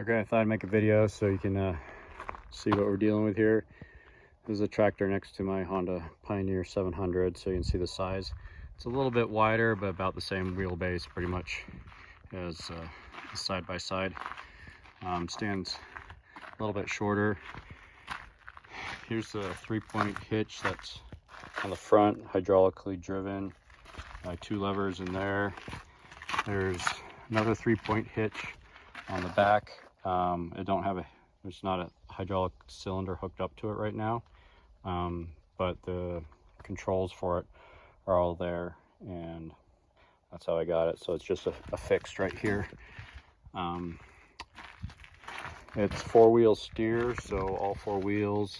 Okay, I thought I'd make a video so you can see what we're dealing with here. This is a tractor next to my Honda Pioneer 700, so you can see the size. It's a little bit wider, but about the same wheelbase pretty much as side by side. Stands a little bit shorter. Here's the 3-point hitch that's on the front, hydraulically driven. 2 levers in there. There's another 3-point hitch on the back. There's not a hydraulic cylinder hooked up to it right now, but the controls for it are all there, and that's how I got it. So it's just a fixed right here. It's 4-wheel steer, so all 4 wheels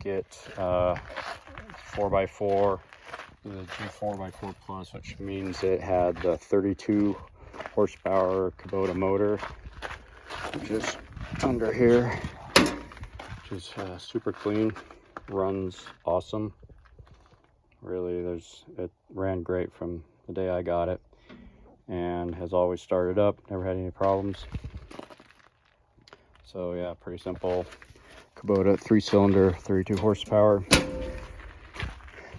get 4x4, the G4x4 Plus, which means it had the 32 horsepower Kubota motor, which is under here, which is super clean, runs awesome. Really, it ran great from the day I got it, and has always started up, never had any problems. So yeah, pretty simple Kubota 3-cylinder, 32 horsepower.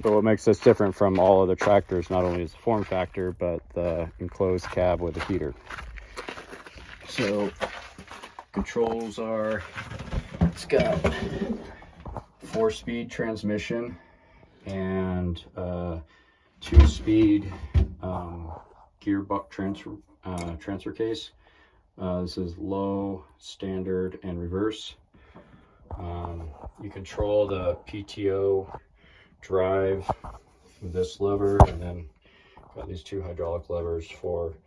But what makes this different from all other tractors, not only is the form factor, but the enclosed cab with a heater. So controls are, it's got 4-speed transmission and 2-speed gearbox transfer case. This is low, standard, and reverse. You control the PTO drive with this lever, and then got these 2 hydraulic levers for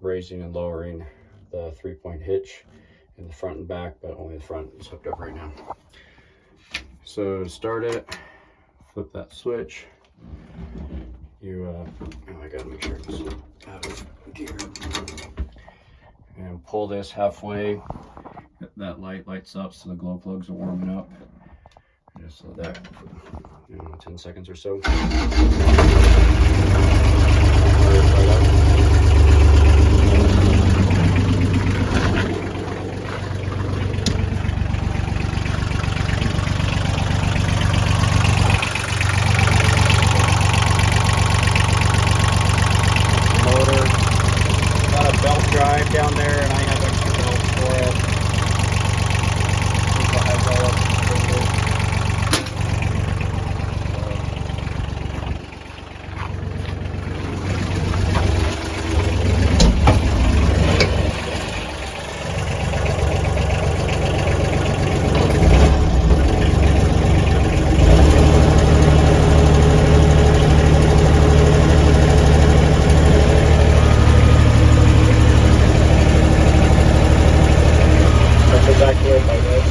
raising and lowering the 3-point hitch in the front and back, but only the front is hooked up right now. So to start it, flip that switch. I gotta make sure it's out of gear. And pull this halfway. That light lights up, so the glow plugs are warming up. Just let that, 10 seconds or so. Motor, got a belt drive down there, and I have extra belts for it. There's the hydraulic cylinder. Exactly what I did.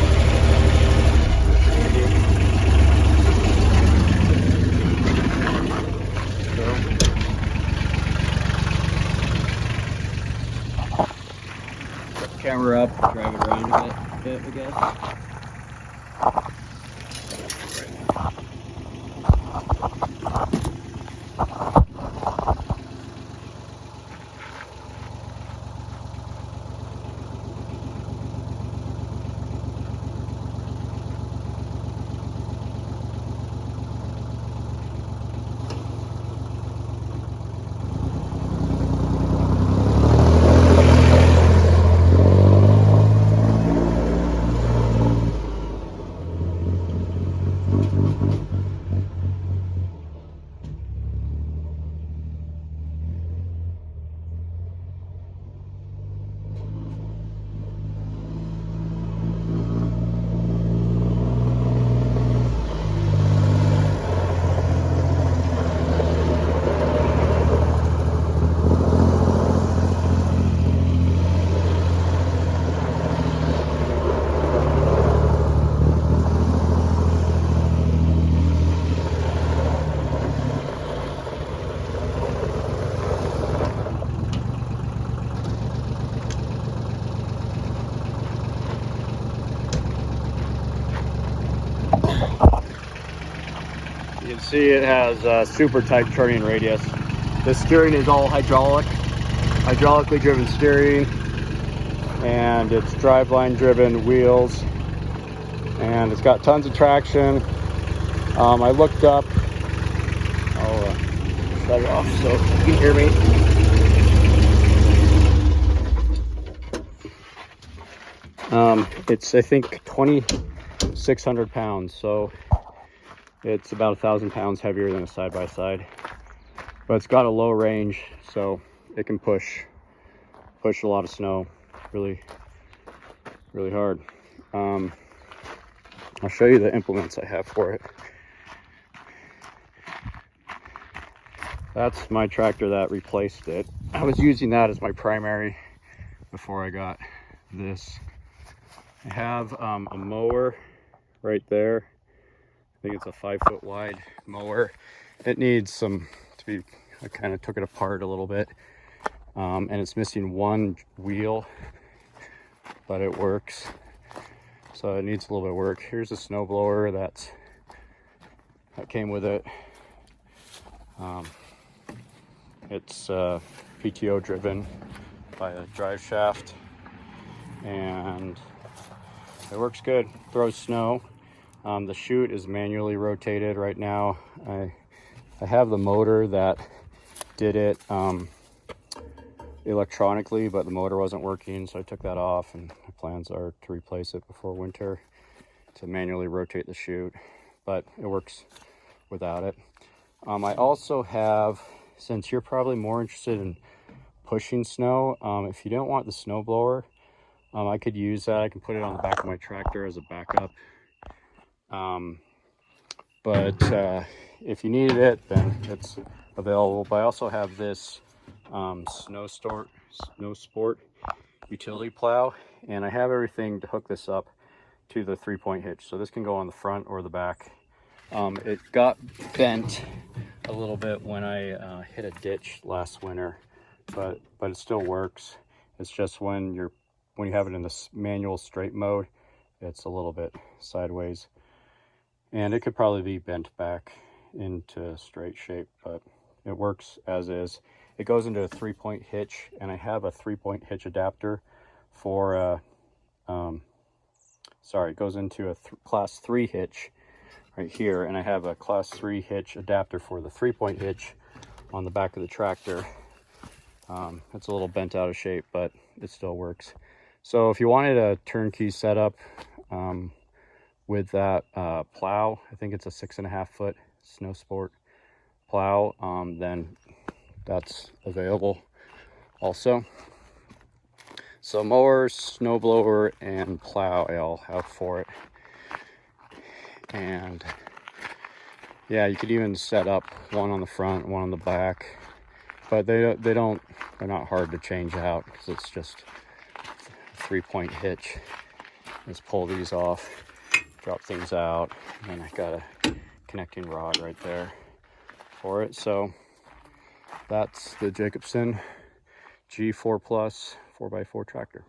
Camera up, drive it around a bit, I guess. You can see it has a super tight turning radius. The steering is all hydraulically driven steering. and it's driveline driven wheels, and it's got tons of traction. I looked up, I'll shut it off so you can hear me. It's, I think, 2,600 pounds, so it's about 1,000 pounds heavier than a side-by-side, but it's got a low range, so it can push a lot of snow really hard. I'll show you the implements I have for it. That's my tractor that replaced it. I was using that as my primary before I got this. I have a mower right there. I think it's a 5-foot wide mower. It needs some to be, I kind of took it apart a little bit, and it's missing one wheel, but it works. So it needs a little bit of work. Here's a snow blower that came with it. It's PTO driven by a drive shaft, and it works good. Throws snow. The chute is manually rotated right now. I have the motor that did it electronically, but the motor wasn't working, so I took that off, and my plans are to replace it before winter to manually rotate the chute, but it works without it. I also have, since you're probably more interested in pushing snow, if you don't want the snow blower, I could use that. I can put it on the back of my tractor as a backup. But if you needed it, then it's available. But I also have this Snow Sport utility plow, and I have everything to hook this up to the 3-point hitch. So this can go on the front or the back. It got bent a little bit when I hit a ditch last winter, but it still works. It's just when you have it in the manual straight mode, it's a little bit sideways, and it could probably be bent back into straight shape, but it works as is. It goes into a 3-point hitch, and I have a 3-point hitch adapter for it goes into a class 3 hitch right here, and I have a class 3 hitch adapter for the 3-point hitch on the back of the tractor. It's a little bent out of shape, but it still works. So if you wanted a turnkey setup with that plow, I think it's a 6.5-foot Snow Sport plow, then that's available also. So mower, snow blower, and plow I'll have for it. And yeah, you could even set up one on the front, one on the back, but they're not hard to change out because it's just a 3-point hitch. Just pull these off, drop things out, and I got a connecting rod right there for it. So that's the Jacobsen G4 Plus 4x4 tractor.